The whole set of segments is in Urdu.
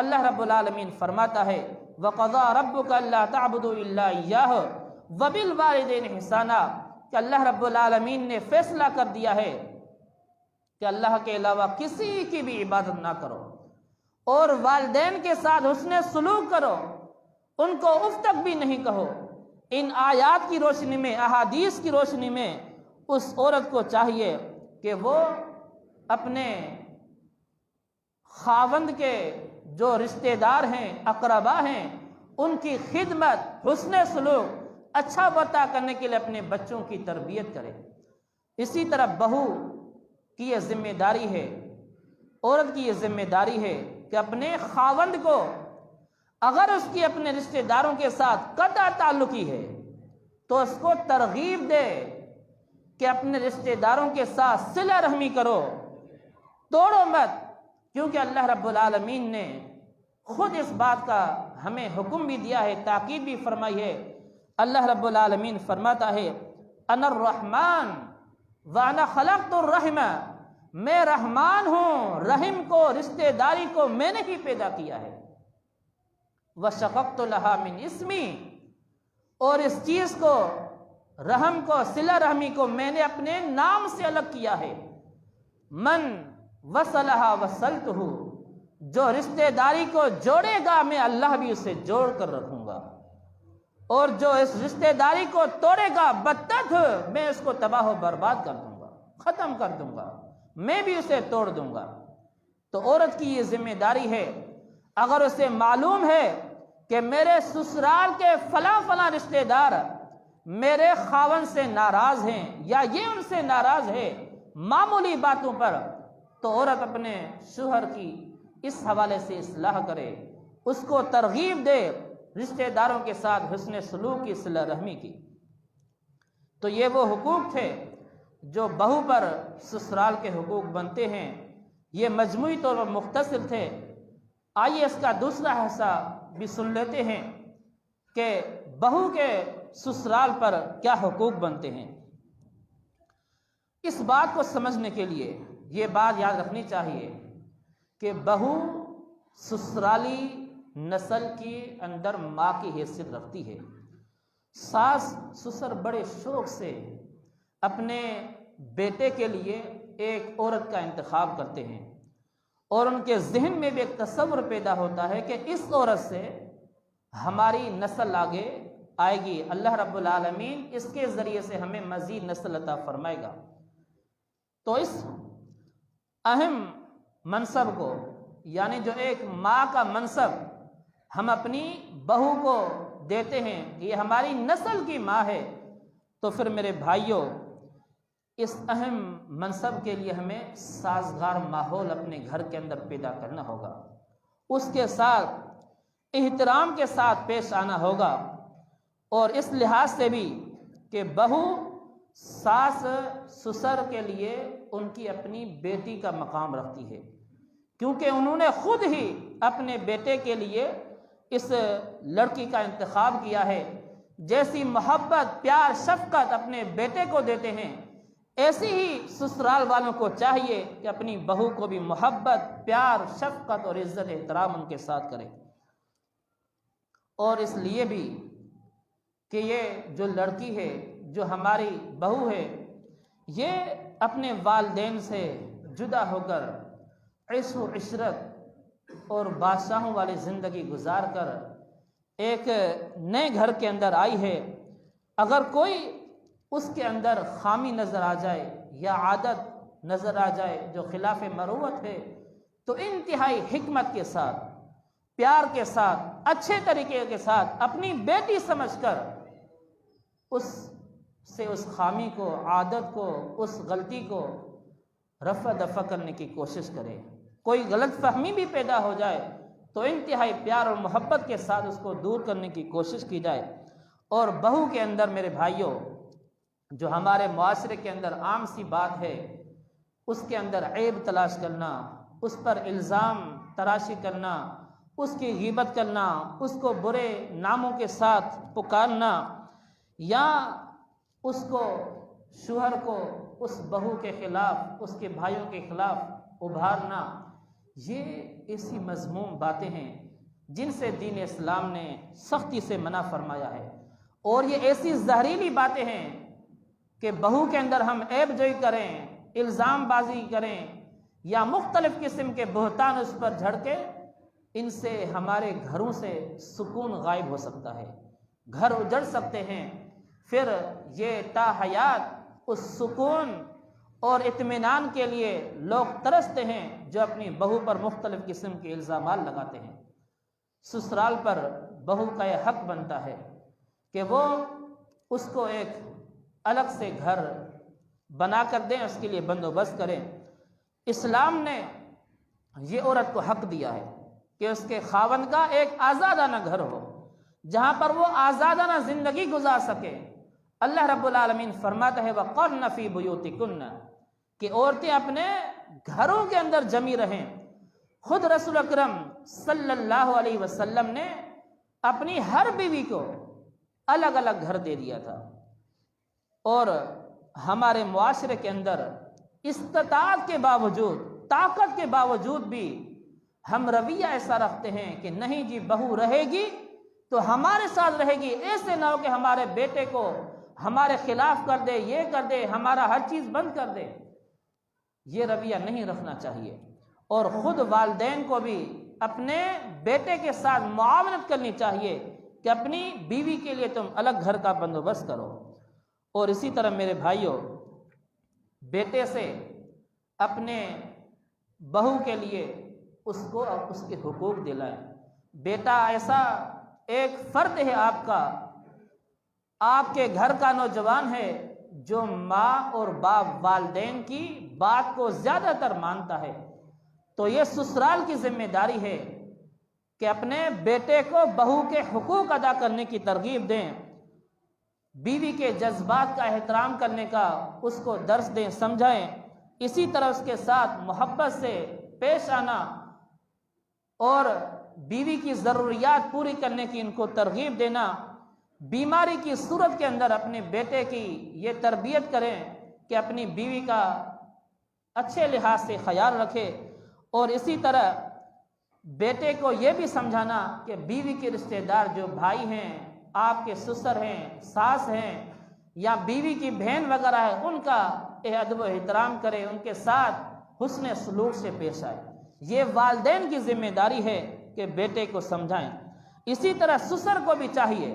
اللہ رب العالمین فرماتا ہے وَقَضَىٰ رَبُّكَ أَلَّا تَعْبُدُوا إِلَّا إِيَّاهُ وَبِالْوَالِدَيْنِ إِحْسَانًا کہ اللہ رب العالمین نے فیصلہ کر دیا ہے کہ اللہ کے علاوہ کسی کی بھی عبادت نہ کرو اور والدین کے ساتھ حسن سلوک کرو، ان کو اف تک بھی نہیں کہو۔ ان آیات کی روشنی میں، احادیث کی روشنی میں اس عورت کو چاہیے کہ وہ اپنے خاوند کے جو رشتہ دار ہیں، اقربا ہیں، ان کی خدمت، حسن سلوک، اچھا برتا کرنے کے لیے اپنے بچوں کی تربیت کرے۔ اسی طرح بہو کی یہ ذمہ داری ہے، عورت کی یہ ذمہ داری ہے کہ اپنے خاوند کو، اگر اس کی اپنے رشتہ داروں کے ساتھ قطع تعلقی ہے تو اس کو ترغیب دے کہ اپنے رشتہ داروں کے ساتھ صلہ رحمی کرو، توڑو مت، کیونکہ اللہ رب العالمین نے خود اس بات کا ہمیں حکم بھی دیا ہے، تاکید بھی فرمائی ہے۔ اللہ رب العالمین فرماتا ہے انا الرحمن وانا خلقت الرحم، میں رحمان ہوں، رحم کو، رشتہ داری کو میں نے ہی پیدا کیا ہے۔ وَشَقَقْتُ لَهَا مِنْ اسمی، اور اس چیز کو، رحم کو، صلہ رحمی کو میں نے اپنے نام سے الگ کیا ہے۔ من وصلها وصلته، جو رشتہ داری کو جوڑے گا میں اللہ بھی اسے جوڑ کر رکھوں گا، اور جو اس رشتہ داری کو توڑے گا بدتر میں اس کو تباہ و برباد کر دوں گا، ختم کر دوں گا، میں بھی اسے توڑ دوں گا۔ تو عورت کی یہ ذمہ داری ہے، اگر اسے معلوم ہے کہ میرے سسرال کے فلاں فلاں رشتہ دار میرے خاوند سے ناراض ہیں یا یہ ان سے ناراض ہے معمولی باتوں پر، تو عورت اپنے شوہر کی اس حوالے سے اصلاح کرے، اس کو ترغیب دے رشتہ داروں کے ساتھ حسن سلوک کی، صلہ رحمی کی۔ تو یہ وہ حقوق تھے جو بہو پر سسرال کے حقوق بنتے ہیں، یہ مجموعی طور پر مختصر تھے۔ آئیے اس کا دوسرا حصہ بھی سن لیتے ہیں کہ بہو کے سسرال پر کیا حقوق بنتے ہیں۔ اس بات کو سمجھنے کے لیے یہ بات یاد رکھنی چاہیے کہ بہو سسرالی نسل کے اندر ماں کی حیثیت رکھتی ہے۔ ساس سسر بڑے شوق سے اپنے بیٹے کے لیے ایک عورت کا انتخاب کرتے ہیں، اور ان کے ذہن میں بھی ایک تصور پیدا ہوتا ہے کہ اس عورت سے ہماری نسل آگے آئے گی، اللہ رب العالمین اس کے ذریعے سے ہمیں مزید نسل عطا فرمائے گا۔ تو اس اہم منصب کو، یعنی جو ایک ماں کا منصب ہم اپنی بہو کو دیتے ہیں، یہ ہماری نسل کی ماں ہے، تو پھر میرے بھائیوں اس اہم منصب کے لیے ہمیں سازگار ماحول اپنے گھر کے اندر پیدا کرنا ہوگا، اس کے ساتھ احترام کے ساتھ پیش آنا ہوگا، اور اس لحاظ سے بھی کہ بہو ساس سسر کے لیے ان کی اپنی بیٹی کا مقام رکھتی ہے، کیونکہ انہوں نے خود ہی اپنے بیٹے کے لیے اس لڑکی کا انتخاب کیا ہے۔ جیسی محبت، پیار، شفقت اپنے بیٹے کو دیتے ہیں، ایسی ہی سسرال والوں کو چاہیے کہ اپنی بہو کو بھی محبت، پیار، شفقت اور عزت احترام ان کے ساتھ کرے۔ اور اس لیے بھی کہ یہ جو لڑکی ہے، جو ہماری بہو ہے، یہ اپنے والدین سے جدا ہو کر عیش و عشرت اور بادشاہوں والی زندگی گزار کر ایک نئے گھر کے اندر آئی ہے۔ اگر کوئی اس کے اندر خامی نظر آ جائے یا عادت نظر آ جائے جو خلاف مروت ہے، تو انتہائی حکمت کے ساتھ، پیار کے ساتھ، اچھے طریقے کے ساتھ اپنی بیٹی سمجھ کر اس خامی کو، عادت کو، اس غلطی کو رفع دفع کرنے کی کوشش کرے۔ کوئی غلط فہمی بھی پیدا ہو جائے تو انتہائی پیار اور محبت کے ساتھ اس کو دور کرنے کی کوشش کی جائے۔ اور بہو کے اندر میرے بھائیوں، جو ہمارے معاشرے کے اندر عام سی بات ہے، اس کے اندر عیب تلاش کرنا، اس پر الزام تراشی کرنا، اس کی غیبت کرنا، اس کو برے ناموں کے ساتھ پکارنا، یا اس کو، شوہر کو اس بہو کے خلاف، اس کے بھائیوں کے خلاف ابھارنا، یہ ایسی مذموم باتیں ہیں جن سے دین اسلام نے سختی سے منع فرمایا ہے، اور یہ ایسی زہریلی باتیں ہیں کہ بہو کے اندر ہم عیب جوئی کریں، الزام بازی کریں یا مختلف قسم کے بہتان اس پر جھڑکے، ان سے ہمارے گھروں سے سکون غائب ہو سکتا ہے، گھر اجڑ سکتے ہیں۔ پھر یہ تا حیات اس سکون اور اطمینان کے لیے لوگ ترستے ہیں جو اپنی بہو پر مختلف قسم کے الزامات لگاتے ہیں۔ سسرال پر بہو کا یہ حق بنتا ہے کہ وہ اس کو ایک الگ سے گھر بنا کر دیں، اس کے لیے بندوبست کریں۔ اسلام نے یہ عورت کو حق دیا ہے کہ اس کے خاوند کا ایک آزادانہ گھر ہو جہاں پر وہ آزادانہ زندگی گزار سکے۔ اللہ رب العالمین فرماتا ہے وَقَرْنَ فِي بُيُوتِكُنَّ کہ عورتیں اپنے گھروں کے اندر جمی رہیں۔ خود رسول اکرم صلی اللہ علیہ وسلم نے اپنی ہر بیوی کو الگ الگ گھر دے دیا تھا، اور ہمارے معاشرے کے اندر استطاعت کے باوجود، طاقت کے باوجود بھی ہم رویہ ایسا رکھتے ہیں کہ نہیں جی بہو رہے گی تو ہمارے ساتھ رہے گی، ایسے نہ ہو کہ ہمارے بیٹے کو ہمارے خلاف کر دے، یہ کر دے، ہمارا ہر چیز بند کر دے۔ یہ رویہ نہیں رکھنا چاہیے، اور خود والدین کو بھی اپنے بیٹے کے ساتھ معاونت کرنی چاہیے کہ اپنی بیوی کے لیے تم الگ گھر کا بندوبست کرو۔ اور اسی طرح میرے بھائیوں، بیٹے سے اپنے بہو کے لیے اس کو اس کے حقوق دلائیں۔ بیٹا ایسا ایک فرد ہے آپ کا، آپ کے گھر کا نوجوان ہے جو ماں اور باپ والدین کی بات کو زیادہ تر مانتا ہے، تو یہ سسرال کی ذمہ داری ہے کہ اپنے بیٹے کو بہو کے حقوق ادا کرنے کی ترغیب دیں، بیوی کے جذبات کا احترام کرنے کا اس کو درس دیں، سمجھائیں۔ اسی طرح اس کے ساتھ محبت سے پیش آنا اور بیوی کی ضروریات پوری کرنے کی ان کو ترغیب دینا۔ بیماری کی صورت کے اندر اپنے بیٹے کی یہ تربیت کریں کہ اپنی بیوی کا اچھے لحاظ سے خیال رکھے، اور اسی طرح بیٹے کو یہ بھی سمجھانا کہ بیوی کے رشتہ دار جو بھائی ہیں، آپ کے سسر ہیں، ساس ہیں، یا بیوی کی بہن وغیرہ ہے، ان کا ادب و احترام کرے، ان کے ساتھ حسن سلوک سے پیش آئے۔ یہ والدین کی ذمہ داری ہے کہ بیٹے کو سمجھائیں۔ اسی طرح سسر کو بھی چاہیے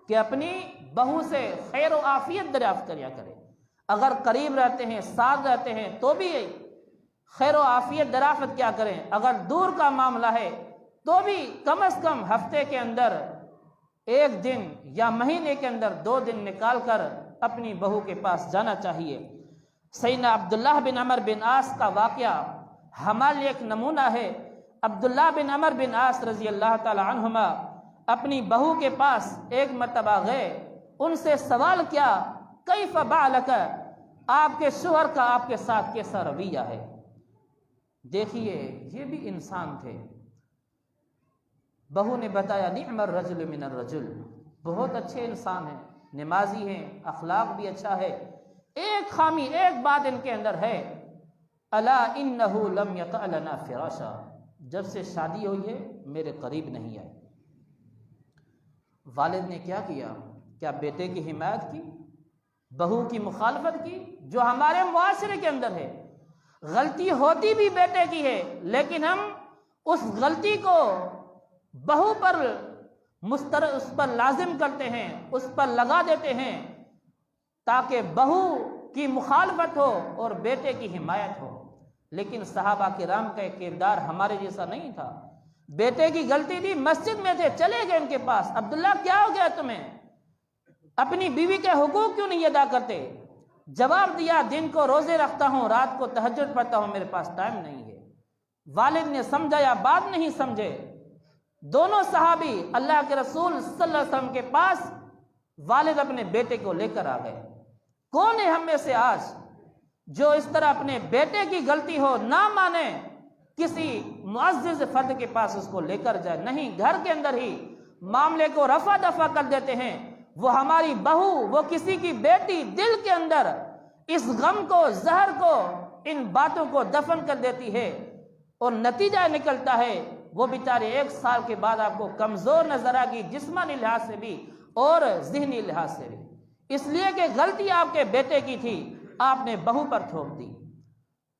کہ اپنی بہو سے خیر و عافیت دریافت کریا کرے۔ اگر قریب رہتے ہیں، ساتھ رہتے ہیں، تو بھی خیر و عافیت دریافت کیا کریں۔ اگر دور کا معاملہ ہے تو بھی کم از کم ہفتے کے اندر ایک دن یا مہینے کے اندر 2 دن نکال کر اپنی بہو کے پاس جانا چاہیے۔ سیدنا عبداللہ بن عمر بن عاص کا واقعہ ہمارے لیے ایک نمونہ ہے۔ عبداللہ بن عمر بن عاص رضی اللہ تعالی عنہما اپنی بہو کے پاس ایک مرتبہ گئے، ان سے سوال کیا کیف بالک، آپ کے شوہر کا آپ کے ساتھ کیسا رویہ ہے؟ دیکھیے یہ بھی انسان تھے۔ بہو نے بتایا نعم الرجل من الرجل، بہت اچھے انسان ہیں، نمازی ہیں، اخلاق بھی اچھا ہے، ایک خامی، ایک بات ان کے اندر ہے، الا انہ لم یطأ لنا فراشا، جب سے شادی ہوئی ہے میرے قریب نہیں آئے۔ والد نے کیا کیا؟ کیا بیٹے کی حمایت کی، بہو کی مخالفت کی؟ جو ہمارے معاشرے کے اندر ہے، غلطی ہوتی بھی بیٹے کی ہے، لیکن ہم اس غلطی کو بہو پر اس پر لازم کرتے ہیں، اس پر لگا دیتے ہیں تاکہ بہو کی مخالفت ہو اور بیٹے کی حمایت ہو۔ لیکن صحابہ کرام کا ایک کردار ہمارے جیسا نہیں تھا۔ بیٹے کی غلطی تھی، مسجد میں تھے، چلے گئے ان کے پاس، عبداللہ کیا ہو گیا تمہیں؟ اپنی بیوی کے حقوق کیوں نہیں ادا کرتے؟ جواب دیا دن کو روزے رکھتا ہوں، رات کو تہجد پڑھتا ہوں، میرے پاس ٹائم نہیں ہے۔ والد نے سمجھایا، بات نہیں سمجھے۔ دونوں صحابی اللہ کے رسول صلی اللہ علیہ وسلم کے پاس والد اپنے بیٹے کو لے کر آ گئے۔ کون ہے ہم میں سے آج جو اس طرح اپنے بیٹے کی غلطی ہو نہ مانے، کسی معزز فرد کے پاس اس کو لے کر جائے؟ نہیں، گھر کے اندر ہی معاملے کو رفع دفع کر دیتے ہیں۔ وہ ہماری بہو، وہ کسی کی بیٹی دل کے اندر اس غم کو، زہر کو، ان باتوں کو دفن کر دیتی ہے۔ اور نتیجہ نکلتا ہے وہ بیچارے 1 سال کے بعد آپ کو کمزور نظر آئے گی، جسمانی لحاظ سے بھی اور ذہنی لحاظ سے بھی، اس لیے کہ غلطی آپ کے بیٹے کی تھی، آپ نے بہو پر تھوپ دی۔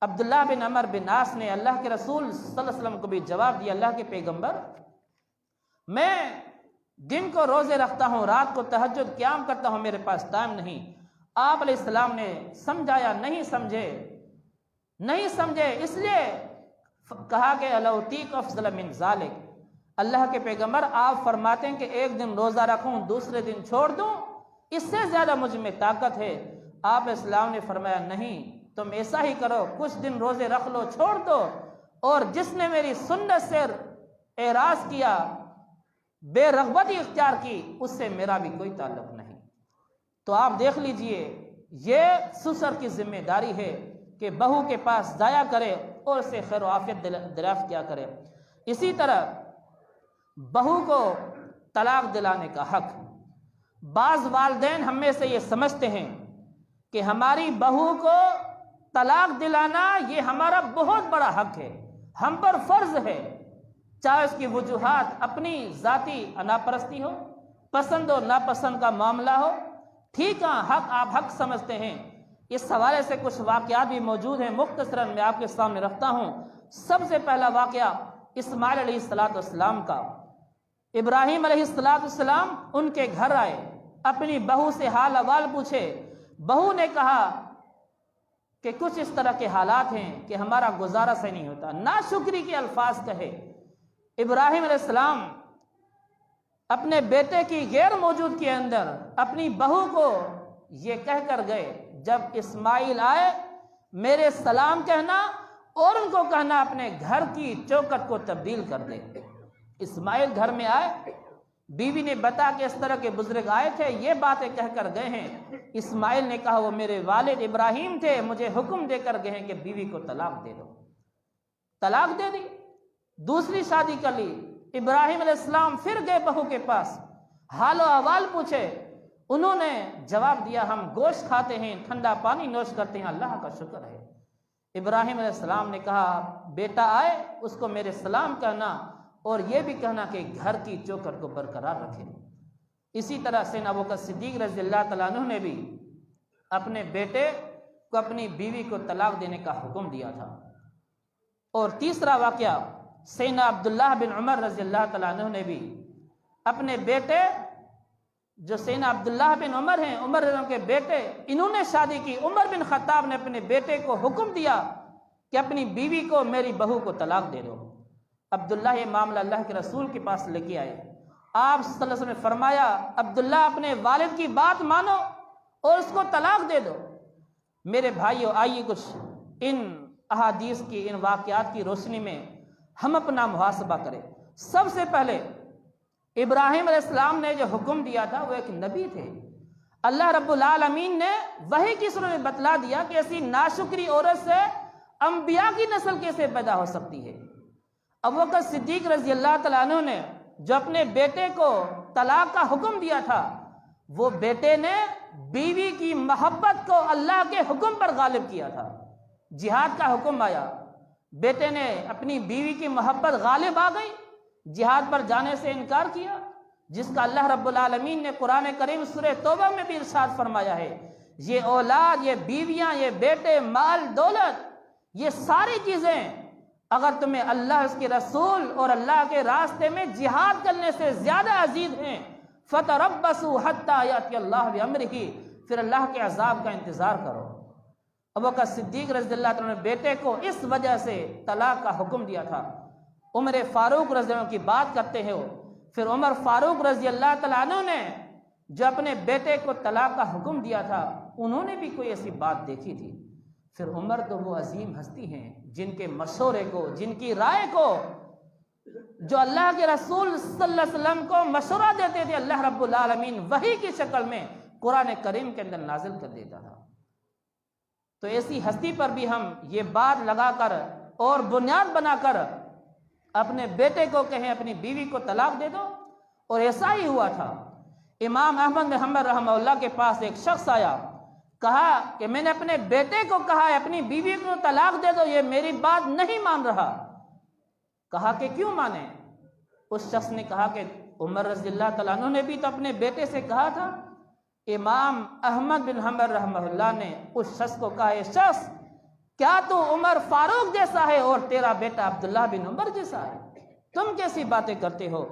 عبداللہ بن عمر بن عاص نے اللہ کے رسول صلی اللہ علیہ وسلم کو بھی جواب دیا، اللہ کے پیغمبر، میں دن کو روزے رکھتا ہوں، رات کو تہجد قیام کرتا ہوں، میرے پاس ٹائم نہیں۔ آپ علیہ السلام نے سمجھایا، نہیں سمجھے، اس لیے کہا کہ الوتیق افضل من ذالک، اللہ کے پیغمبر آپ فرماتے ہیں کہ 1 دن روزہ رکھوں دوسرے دن چھوڑ دوں، اس سے زیادہ مجھ میں طاقت ہے۔ آپ علیہ السلام نے فرمایا نہیں، تم ایسا ہی کرو، کچھ دن روزے رکھ لو، چھوڑ دو، اور جس نے میری سنت سے اعراض کیا، بے رغبتی اختیار کی، اس سے میرا بھی کوئی تعلق نہیں۔ تو آپ دیکھ لیجئے، یہ سسر کی ذمہ داری ہے کہ بہو کے پاس ضائع کرے اور اسے خیر و عافیت دریافت کیا کرے۔ اسی طرح بہو کو طلاق دلانے کا حق، بعض والدین ہم میں سے یہ سمجھتے ہیں کہ ہماری بہو کو طلاق دلانا یہ ہمارا بہت بڑا حق ہے، ہم پر فرض ہے، چاہے اس کی وجوہات اپنی ذاتی اناپرستی ہو، پسند و ناپسند کا معاملہ ہو، ٹھیک ہے، آپ حق سمجھتے ہیں۔ اس حوالے سے کچھ واقعات بھی موجود ہیں، مختصراً میں آپ کے سامنے رکھتا ہوں۔ سب سے پہلا واقعہ اسماعیل علیہ السلام کا۔ ابراہیم علیہ السلام ان کے گھر آئے، اپنی بہو سے حال احوال پوچھے۔ بہو نے کہا کہ کچھ اس طرح کے حالات ہیں کہ ہمارا گزارا سے نہیں ہوتا، ناشکری کے الفاظ کہے۔ ابراہیم علیہ السلام اپنے بیٹے کی غیر موجود کے اندر اپنی بہو کو یہ کہہ کر گئے، جب اسماعیل آئے میرے سلام کہنا اور ان کو کہنا اپنے گھر کی چوکٹ کو تبدیل کر دے۔ اسماعیل گھر میں آئے، بیوی نے بتا کہ اس طرح کے بزرگ آئے تھے، یہ باتیں کہہ کر گئے ہیں۔ اسماعیل نے کہا وہ میرے والد ابراہیم تھے، مجھے حکم دے کر گئے ہیں کہ بیوی کو طلاق دے دو۔ طلاق دے دی، دوسری شادی کر لی۔ ابراہیم علیہ السلام پھر گئے بہو کے پاس، حال و احوال پوچھے۔ انہوں نے جواب دیا ہم گوشت کھاتے ہیں، ٹھنڈا پانی نوش کرتے ہیں، اللہ کا شکر ہے۔ ابراہیم علیہ السلام نے کہا بیٹا آئے اس کو میرے سلام کہنا اور یہ بھی کہنا کہ گھر کی چوکٹ کو برقرار رکھے۔ اسی طرح سیدنا ابوبکر صدیق رضی اللہ تعالیٰ عنہ نے بھی اپنے بیٹے کو اپنی بیوی کو طلاق دینے کا حکم دیا تھا۔ اور تیسرا واقعہ سیدنا عبداللہ بن عمر رضی اللہ تعالیٰ عنہ نے بھی اپنے بیٹے، جو سیدنا عبداللہ بن عمر ہیں، عمر رضی اللہ عنہ کے بیٹے، انہوں نے شادی کی۔ عمر بن خطاب نے اپنے بیٹے کو حکم دیا کہ اپنی بیوی کو، میری بہو کو طلاق دے دو۔ عبداللہ یہ معاملہ اللہ کے رسول کے پاس لے کے آئے۔ آپ صلی اللہ علیہ وسلم نے فرمایا عبداللہ اپنے والد کی بات مانو اور اس کو طلاق دے دو۔ میرے بھائیو، آئیے کچھ ان احادیث کی، ان واقعات کی روشنی میں ہم اپنا محاسبہ کریں۔ سب سے پہلے ابراہیم علیہ السلام نے جو حکم دیا تھا وہ ایک نبی تھے۔ اللہ رب العالمین نے وحی کی صورت میں بتلا دیا کہ ایسی ناشکری عورت سے انبیاء کی نسل کیسے پیدا ہو سکتی ہے۔ ابوبکر صدیق رضی اللہ تعالیٰ عنہ نے جو اپنے بیٹے کو طلاق کا حکم دیا تھا، وہ بیٹے نے بیوی کی محبت کو اللہ کے حکم پر غالب کیا تھا۔ جہاد کا حکم آیا، بیٹے نے اپنی بیوی کی محبت غالب آ گئی، جہاد پر جانے سے انکار کیا، جس کا اللہ رب العالمین نے قرآن کریم سورہ توبہ میں بھی ارشاد فرمایا ہے، یہ اولاد، یہ بیویاں، یہ بیٹے، مال، دولت، یہ ساری چیزیں اگر تمہیں اللہ، اس کے رسول اور اللہ کے راستے میں جہاد کرنے سے زیادہ عزیز ہیں، فَتَرَبَّصُوا حَتَّى يَأْتِيَ اللَّهُ بِأَمْرِهِ، پھر اللہ کے عذاب کا انتظار کرو۔ ابوبکر صدیق رضی اللہ عنہ نے بیٹے کو اس وجہ سے طلاق کا حکم دیا تھا۔ عمر فاروق رضی اللہ عنہ کی بات کرتے ہیں، پھر عمر فاروق رضی اللہ تعالیٰ عنہ نے جو اپنے بیٹے کو طلاق کا حکم دیا تھا، انہوں نے بھی کوئی ایسی بات دیکھی تھی۔ پھر عمر تو وہ عظیم ہستی ہیں جن کے مشورے کو، جن کی رائے کو، جو اللہ کے رسول صلی اللہ علیہ وسلم کو مشورہ دیتے تھے، اللہ رب العالمین وحی کی شکل میں قرآن کریم کے اندر نازل کر دیتا تھا۔ تو ایسی ہستی پر بھی ہم یہ بات لگا کر اور بنیاد بنا کر اپنے بیٹے کو کہیں اپنی بیوی کو طلاق دے دو، اور ایسا ہی ہوا تھا۔ امام احمد بن حنبل رحمہ اللہ کے پاس ایک شخص آیا، کہا کہ میں نے اپنے بیٹے کو کہا ہے اپنی بیوی کو طلاق دے دو، یہ میری بات نہیں مان رہا۔ کہا کہ کیوں مانے؟ اس شخص نے کہا کہ عمر رضی اللہ تعالیٰ عنہ نے بھی تو اپنے بیٹے سے کہا تھا۔ امام احمد بن حنبل رحمہ اللہ نے اس شخص کو کہا، اے شخص، کیا تو عمر فاروق جیسا ہے اور تیرا بیٹا عبداللہ بن عمر جیسا ہے؟ تم کیسی باتیں کرتے ہو؟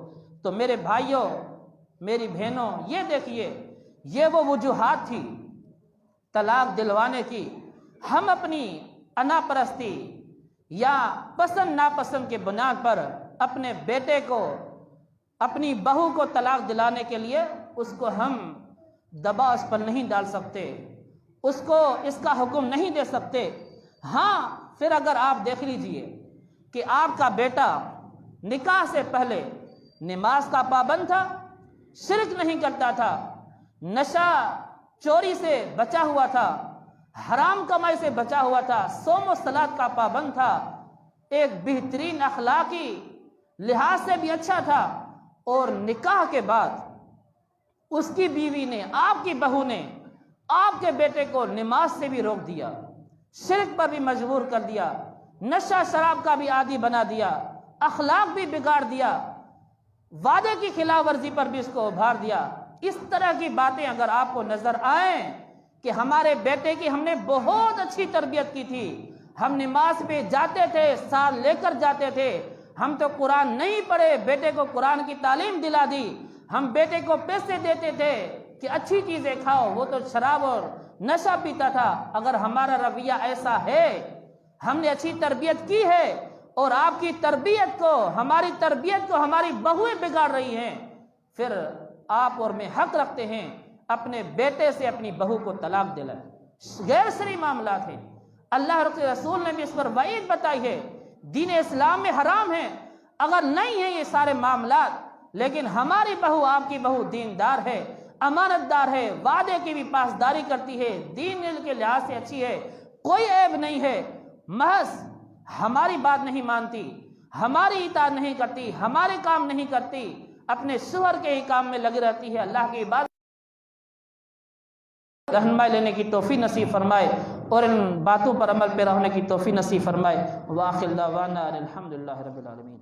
تو میرے بھائیوں، میری بہنوں، یہ دیکھیے، یہ وہ وجوہات تھی طلاق دلوانے کی۔ ہم اپنی انا پرستی یا پسند ناپسند کے بنیاد پر اپنے بیٹے کو، اپنی بہو کو طلاق دلانے کے لیے اس کو ہم دباؤ اس پر نہیں ڈال سکتے، اس کو اس کا حکم نہیں دے سکتے۔ ہاں، پھر اگر آپ دیکھ لیجئے کہ آپ کا بیٹا نکاح سے پہلے نماز کا پابند تھا، شرک نہیں کرتا تھا، نشہ چوری سے بچا ہوا تھا، حرام کمائی سے بچا ہوا تھا، صوم و صلات کا پابند تھا، ایک بہترین اخلاقی لحاظ سے بھی اچھا تھا، اور نکاح کے بعد اس کی بیوی نے، آپ کی بہو نے، آپ کے بیٹے کو نماز سے بھی روک دیا، شرک پر بھی مجبور کر دیا، نشہ شراب کا بھی عادی بنا دیا، اخلاق بھی بگاڑ دیا، وعدے کی خلاف ورزی پر بھی اس کو ابھار دیا۔ اس طرح کی باتیں اگر آپ کو نظر آئیں کہ ہمارے بیٹے کی ہم نے بہت اچھی تربیت کی تھی، ہم نماز پہ جاتے تھے، ساتھ لے کر جاتے تھے، ہم تو قرآن نہیں پڑھے، بیٹے کو قرآن کی تعلیم دلا دی، ہم بیٹے کو پیسے دیتے تھے کہ اچھی چیزیں کھاؤ، وہ تو شراب اور نشہ پیتا تھا۔ اگر ہمارا رویہ ایسا ہے، ہم نے اچھی تربیت کی ہے، اور آپ کی تربیت کو، ہماری تربیت کو ہماری بہویں بگاڑ رہی ہیں، پھر آپ اور میں حق رکھتے ہیں اپنے بیٹے سے اپنی بہو کو طلاق دلائیں۔ غیر شرعی معاملات ہیں، اللہ کے رسول نے بھی اس پر وعید بتائی ہے، دین اسلام میں حرام ہے۔ اگر نہیں ہے یہ سارے معاملات، لیکن ہماری بہو، آپ کی بہو دیندار ہے، امانت دار ہے، وعدے کی بھی پاسداری کرتی ہے، دین کے لحاظ سے اچھی ہے، کوئی عیب نہیں ہے، محض ہماری بات نہیں مانتی، ہماری اطاعت نہیں کرتی، ہمارے کام نہیں کرتی، اپنے شوہر کے ہی کام میں لگی رہتی ہے، اللہ کی عبادت رہنمائی لینے کی توفیق نصیب فرمائے، اور ان باتوں پر عمل پیرا ہونے کی توفیق نصیب فرمائے۔ وآخر دعوانا الحمدللہ رب العالمین۔